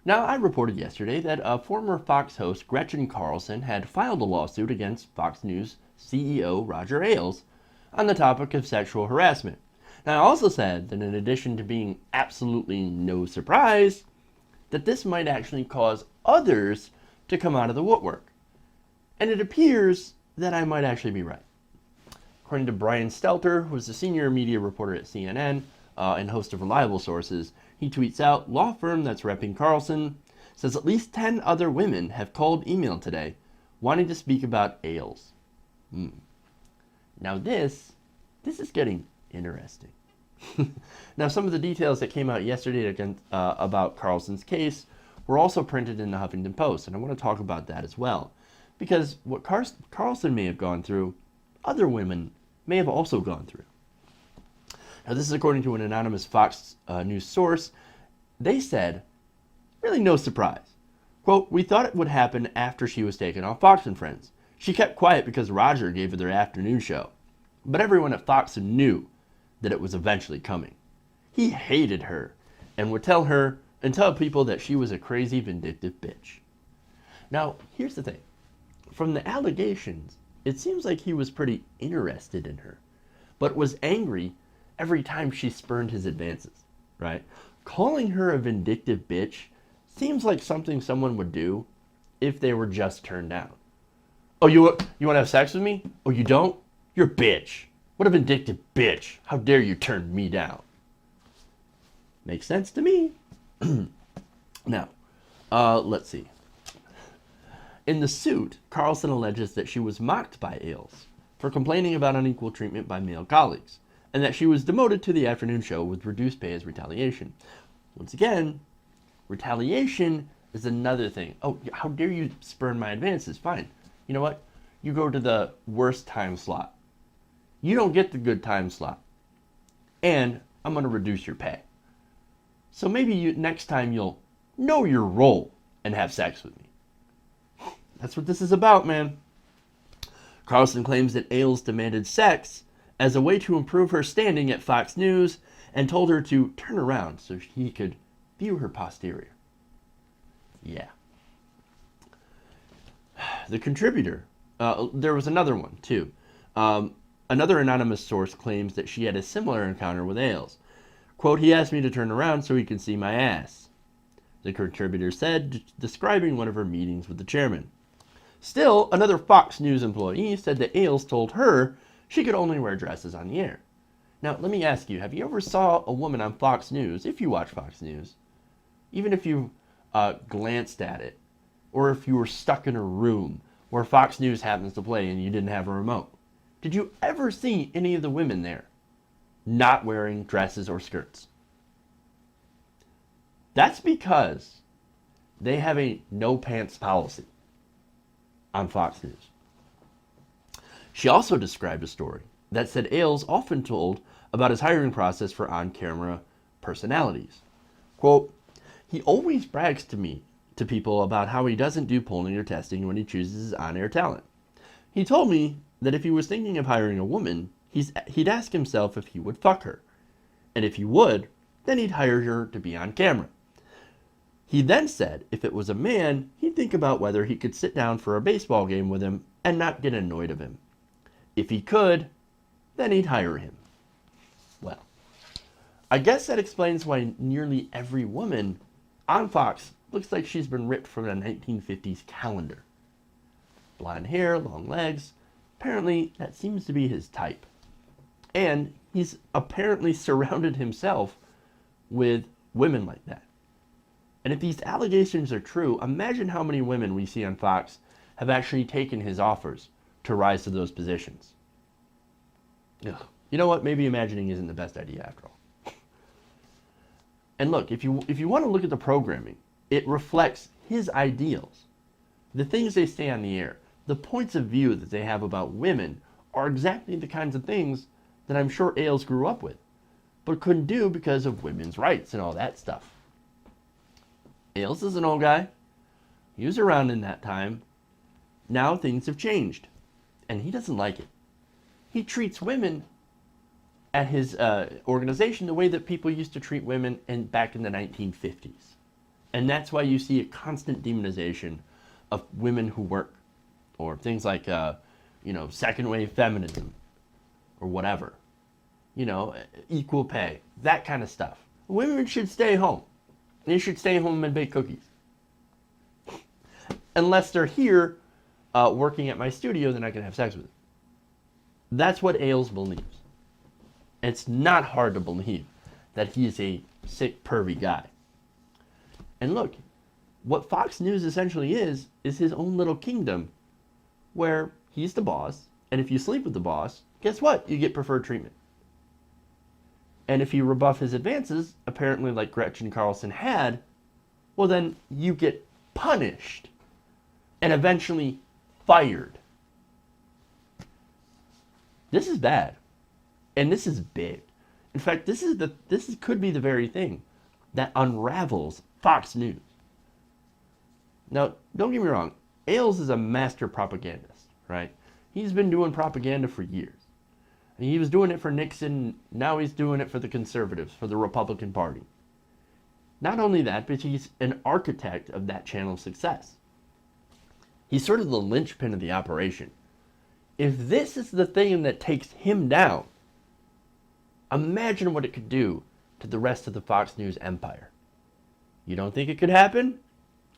Now, I reported yesterday that a former Fox host, Gretchen Carlson, had filed a lawsuit against Fox News CEO Roger Ailes on the topic of sexual harassment. Now, I also said that in addition to being absolutely no surprise, that this might actually cause others to come out of the woodwork. And it appears that I might actually be right. According to Brian Stelter, who is a senior media reporter at CNN and host of Reliable Sources, he tweets out, law firm that's repping Carlson says at least 10 other women have called email today wanting to speak about Ailes. Now this is getting interesting. Now some of the details that came out yesterday about Carlson's case were also printed in the Huffington Post, and I want to talk about that as well. Because what Carlson may have gone through, other women may have also gone through. Now, this is according to an anonymous Fox News source. They said, really no surprise. Quote, we thought it would happen after she was taken off Fox and Friends. She kept quiet because Roger gave her their afternoon show. But everyone at Fox knew that it was eventually coming. He hated her and would tell people that she was a crazy, vindictive bitch. Now, here's the thing. From the allegations, it seems like he was pretty interested in her, but was angry every time she spurned his advances, right? Calling her a vindictive bitch seems like something someone would do if they were just turned down. Oh, you want to have sex with me? Oh, you don't? You're a bitch. What a vindictive bitch. How dare you turn me down? Makes sense to me. Now, let's see. In the suit, Carlson alleges that she was mocked by Ailes for complaining about unequal treatment by male colleagues, and that she was demoted to the afternoon show with reduced pay as retaliation. Once again, retaliation is another thing. Oh, how dare you spurn my advances? Fine. You know what? You go to the worst time slot. You don't get the good time slot. And I'm going to reduce your pay. So maybe next time you'll know your role and have sex with me. That's what this is about, man. Carlson claims that Ailes demanded sex as a way to improve her standing at Fox News and told her to turn around so he could view her posterior. Yeah. The contributor, there was another one too. Another anonymous source claims that she had a similar encounter with Ailes. Quote, he asked me to turn around so he could see my ass, the contributor said, describing one of her meetings with the chairman. Still, another Fox News employee said that Ailes told her she could only wear dresses on the air. Now, let me ask you, have you ever saw a woman on Fox News, if you watch Fox News, even if you glanced at it, or if you were stuck in a room where Fox News happens to play and you didn't have a remote, did you ever see any of the women there not wearing dresses or skirts? That's because they have a no pants policy on Fox News. She also described a story that said Ailes often told about his hiring process for on-camera personalities. Quote, he always brags to people about how he doesn't do polling or testing when he chooses his on-air talent. He told me that if he was thinking of hiring a woman, he'd ask himself if he would fuck her. And if he would, then he'd hire her to be on camera. He then said if it was a man, he'd think about whether he could sit down for a baseball game with him and not get annoyed of him. If he could, then he'd hire him. Well, I guess that explains why nearly every woman on Fox looks like she's been ripped from a 1950s calendar. Blonde hair, long legs. Apparently, that seems to be his type. And he's apparently surrounded himself with women like that. And if these allegations are true, imagine how many women we see on Fox have actually taken his offers to rise to those positions. Ugh. You know what? Maybe imagining isn't the best idea after all. And look, if you want to look at the programming, it reflects his ideals. The things they say on the air, the points of view that they have about women are exactly the kinds of things that I'm sure Ailes grew up with, but couldn't do because of women's rights and all that stuff. Ailes is an old guy. He was around in that time. Now things have changed, and he doesn't like it. He treats women at his organization the way that people used to treat women back in the 1950s. And that's why you see a constant demonization of women who work, or things like, second wave feminism, or whatever. Equal pay, that kind of stuff. Women should stay home. They should stay home and bake cookies. Unless they're here working at my studio, then I can have sex with them. That's what Ailes believes. It's not hard to believe that he is a sick, pervy guy. And look, what Fox News essentially is his own little kingdom where he's the boss, and if you sleep with the boss, guess what? You get preferred treatment. And if you rebuff his advances, apparently like Gretchen Carlson had, well then you get punished and eventually fired. This is bad. And this is big. In fact, this could be the very thing that unravels Fox News. Now, don't get me wrong. Ailes is a master propagandist, right? He's been doing propaganda for years. And he was doing it for Nixon. Now he's doing it for the conservatives, for the Republican Party. Not only that, but he's an architect of that channel's success. He's sort of the linchpin of the operation. If this is the thing that takes him down, imagine what it could do to the rest of the Fox News empire. You don't think it could happen?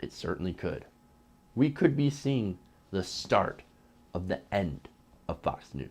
It certainly could. We could be seeing the start of the end of Fox News.